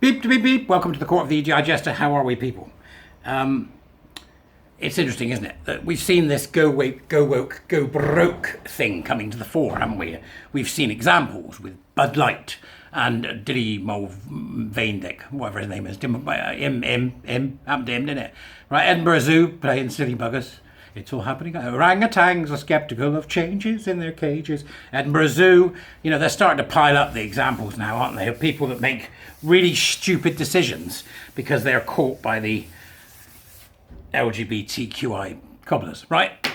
Beep, beep, beep. Welcome to the Court of the E.G.I. Jester. How are we, people? It's interesting, isn't it, that we've seen this go woke, go broke thing coming to the fore, haven't we? We've seen examples with Bud Light and Dilly Mulvaney, whatever his name is. Happened to him, didn't it? Right, Edinburgh Zoo playing silly buggers. It's all happening. Orangutans are sceptical of changes in their cages. Edinburgh Zoo, they're starting to pile up the examples now, aren't they, of people that make really stupid decisions because they're caught by the LGBTQI cobblers, right?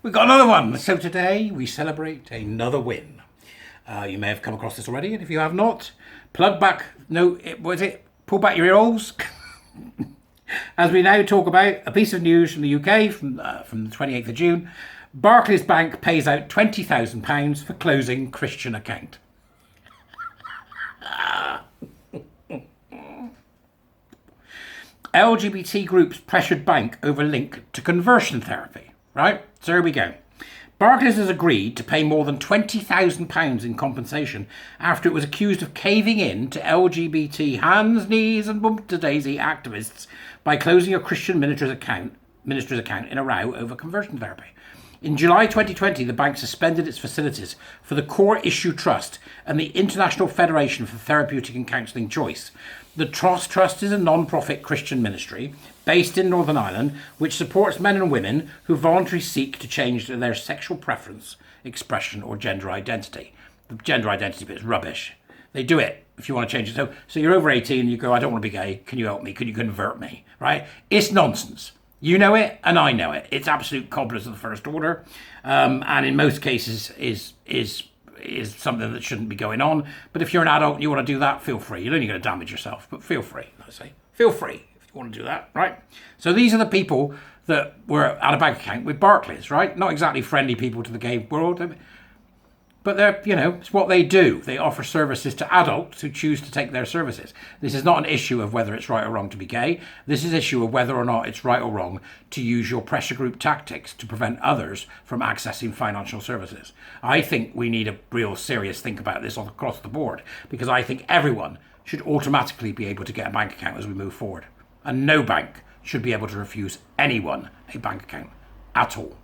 We've got another one. So today we celebrate another win. You may have come across this already, and if you have not, pull back your ear holes. As we now talk about a piece of news from the UK from the 28th of June, Barclays Bank pays out £20,000 for closing Christian account. LGBT groups pressured bank over link to conversion therapy. Right? So here we go. Barclays has agreed to pay more than £20,000 in compensation after it was accused of caving in to LGBT hands, knees and bump-to-daisy activists by closing a Christian minister's account in a row over conversion therapy. In July 2020, the bank suspended its facilities for the Core Issue Trust and the International Federation for Therapeutic and Counselling Choice. The Trust is a non-profit Christian ministry based in Northern Ireland which supports men and women who voluntarily seek to change their sexual preference, expression or gender identity. The gender identity bit is rubbish. They do it if you want to change it. So you're over 18 and you go, I don't want to be gay. Can you help me? Can you convert me? Right? It's nonsense. You know it and I know it. It's absolute cobblers of the first order. And in most cases is something that shouldn't be going on. But if you're an adult and you want to do that, feel free. You're only going to damage yourself, but feel free, I say. Feel free if you want to do that, right? So these are the people that were at a bank account with Barclays, right? Not exactly friendly people to the gay world, but they're, it's what they do. They offer services to adults who choose to take their services. This is not an issue of whether it's right or wrong to be gay. This is an issue of whether or not it's right or wrong to use your pressure group tactics to prevent others from accessing financial services. I think we need a real serious think about this all across the board, because I think everyone should automatically be able to get a bank account as we move forward. And no bank should be able to refuse anyone a bank account at all.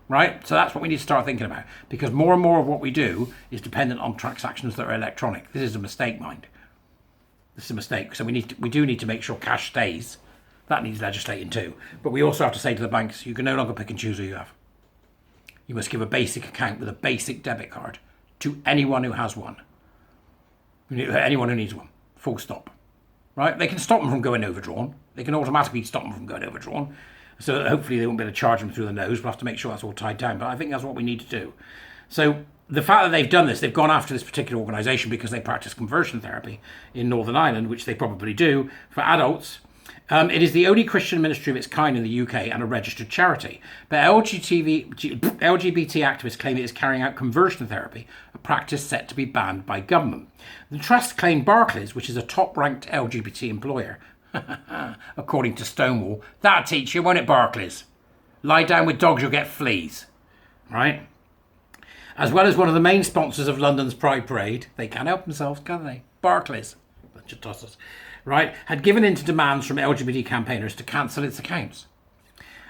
Right? So that's what we need to start thinking about, because more and more of what we do is dependent on transactions that are electronic. This is a mistake, mind. This is a mistake. So we do need to make sure cash stays. That needs legislating too. But we also have to say to the banks, you can no longer pick and choose who you have. You must give a basic account with a basic debit card to anyone who has one. Anyone who needs one. Full stop. Right? They can stop them from going overdrawn. They can automatically stop them from going overdrawn. So that hopefully they won't be able to charge them through the nose. We'll have to make sure that's all tied down. But I think that's what we need to do. So the fact that they've done this, they've gone after this particular organisation because they practice conversion therapy in Northern Ireland, which they probably do, for adults. It is the only Christian ministry of its kind in the UK and a registered charity. But LGBT activists claim it is carrying out conversion therapy, a practice set to be banned by government. The trust claimed Barclays, which is a top-ranked LGBT employer, according to Stonewall, that'll teach you, won't it, Barclays? Lie down with dogs, you'll get fleas. Right? As well as one of the main sponsors of London's Pride Parade, they can't help themselves, can they? Barclays, bunch of tossers, right, had given in to demands from LGBT campaigners to cancel its accounts.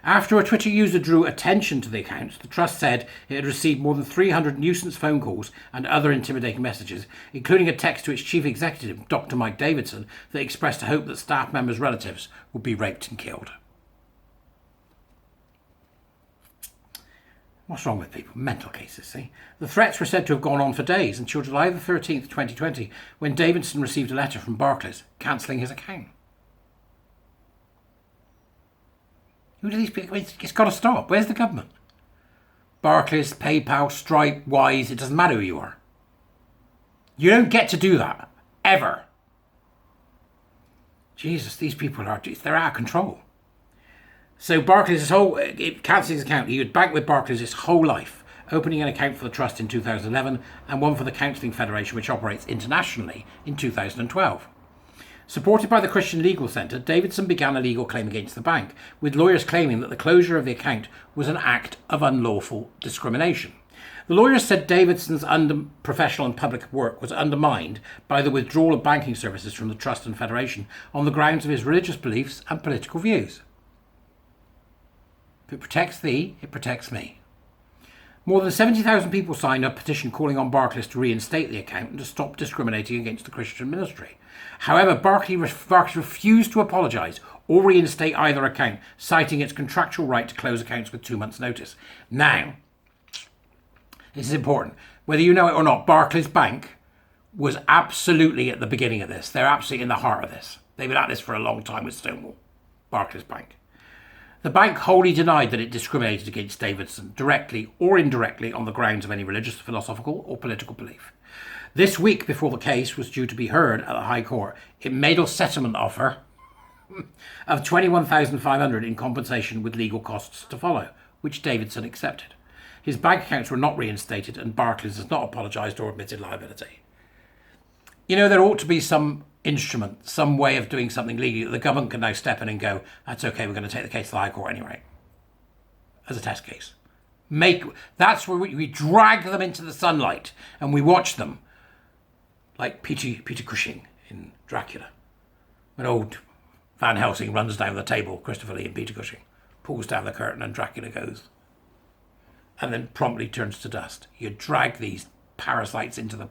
After a Twitter user drew attention to the accounts, the trust said it had received more than 300 nuisance phone calls and other intimidating messages, including a text to its chief executive, Dr. Mike Davidson, that expressed a hope that staff members' relatives would be raped and killed. What's wrong with people? Mental cases, see? The threats were said to have gone on for days until July the 13th, 2020, when Davidson received a letter from Barclays cancelling his account. Who do these people? It's got to stop. Where's the government? Barclays, PayPal, Stripe, Wise, it doesn't matter who you are. You don't get to do that. Ever. Jesus, these people they're out of control. So Barclays, it cancelled his account. He would bank with Barclays his whole life, opening an account for the trust in 2011 and one for the Counselling Federation, which operates internationally, in 2012. Supported by the Christian Legal Centre, Davidson began a legal claim against the bank, with lawyers claiming that the closure of the account was an act of unlawful discrimination. The lawyers said Davidson's professional and public work was undermined by the withdrawal of banking services from the Trust and Federation on the grounds of his religious beliefs and political views. If it protects thee, it protects me. More than 70,000 people signed a petition calling on Barclays to reinstate the account and to stop discriminating against the Christian ministry. However, Barclays refused to apologise or reinstate either account, citing its contractual right to close accounts with 2 months' notice. Now, this is important. Whether you know it or not, Barclays Bank was absolutely at the beginning of this. They're absolutely in the heart of this. They've been at this for a long time with Stonewall. Barclays Bank. The bank wholly denied that it discriminated against Davidson, directly or indirectly, on the grounds of any religious, philosophical or political belief. This week, before the case was due to be heard at the High Court, it made a settlement offer of $21,500 in compensation with legal costs to follow, which Davidson accepted. His bank accounts were not reinstated, and Barclays has not apologised or admitted liability. You know, there ought to be some instrument, some way of doing something legally that the government can now step in and go, that's okay, we're going to take the case to the High Court anyway, as a test case. That's where we drag them into the sunlight and we watch them, like Peter Cushing in Dracula. When old Van Helsing runs down the table, Christopher Lee and Peter Cushing, pulls down the curtain and Dracula goes, and then promptly turns to dust. You drag these parasites into the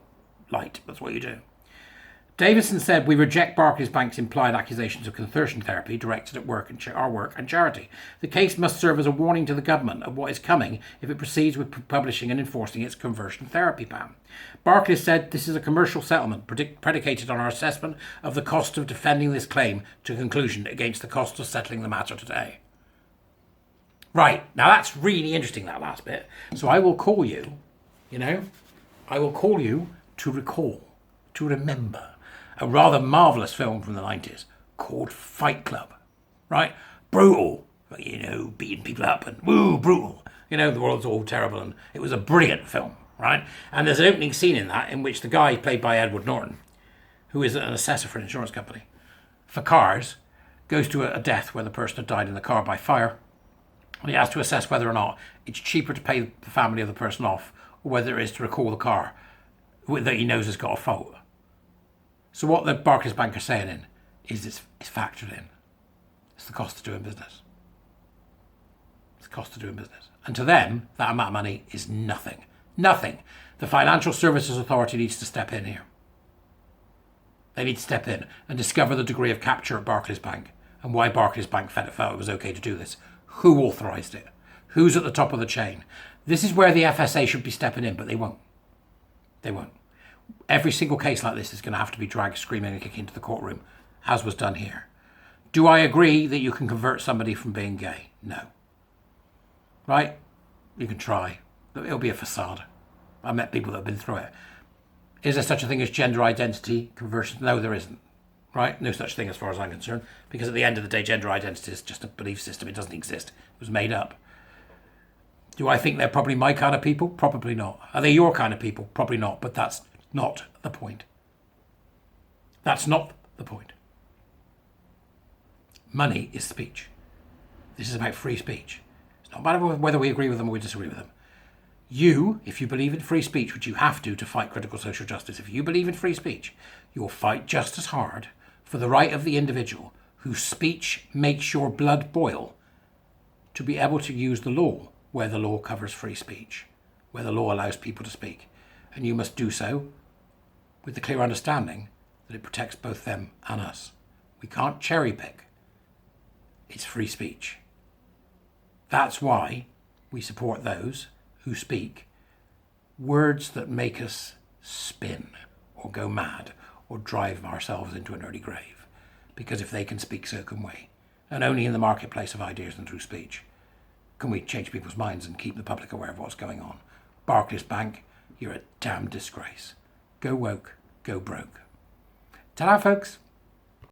light. That's what you do. Davidson said, we reject Barclays Bank's implied accusations of conversion therapy directed at our work and charity. The case must serve as a warning to the government of what is coming if it proceeds with publishing and enforcing its conversion therapy ban. Barclays said, this is a commercial settlement predicated on our assessment of the cost of defending this claim to conclusion against the cost of settling the matter today. Right, now that's really interesting, that last bit. So I will call you, to recall, to remember a rather marvellous film from the 90s called Fight Club, right? Brutal, beating people up and woo, brutal. The world's all terrible, and it was a brilliant film, right? And there's an opening scene in that in which the guy played by Edward Norton, who is an assessor for an insurance company, for cars, goes to a death where the person had died in the car by fire, and he has to assess whether or not it's cheaper to pay the family of the person off or whether it is to recall the car that he knows has got a fault. So what the Barclays Bank are saying is it's factored in. It's the cost of doing business. It's the cost of doing business. And to them, that amount of money is nothing. Nothing. The Financial Services Authority needs to step in here. They need to step in and discover the degree of capture at Barclays Bank and why Barclays Bank felt it was okay to do this. Who authorised it? Who's at the top of the chain? This is where the FSA should be stepping in, but they won't. They won't. Every single case like this is going to have to be dragged screaming and kicking into the courtroom, as was done here. Do I agree that you can convert somebody from being gay? No. Right? You can try. It'll be a facade. I met people that have been through it. Is there such a thing as gender identity conversion? No, there isn't. Right? No such thing as far as I'm concerned. Because at the end of the day, gender identity is just a belief system. It doesn't exist. It was made up. Do I think they're probably my kind of people? Probably not. Are they your kind of people? Probably not. But that's not the point. That's not the point. Money is speech. This is about free speech. It's not matter whether we agree with them or we disagree with them. You, if you believe in free speech, which you have to fight critical social justice, if you believe in free speech, you'll fight just as hard for the right of the individual whose speech makes your blood boil to be able to use the law where the law covers free speech, where the law allows people to speak. And you must do so with the clear understanding that it protects both them and us. We can't cherry pick. It's free speech. That's why we support those who speak words that make us spin or go mad or drive ourselves into an early grave. Because if they can speak, so can we. And only in the marketplace of ideas and through speech can we change people's minds and keep the public aware of what's going on. Barclays Bank, you're a damn disgrace. Go woke, go broke. Ta-ra, folks.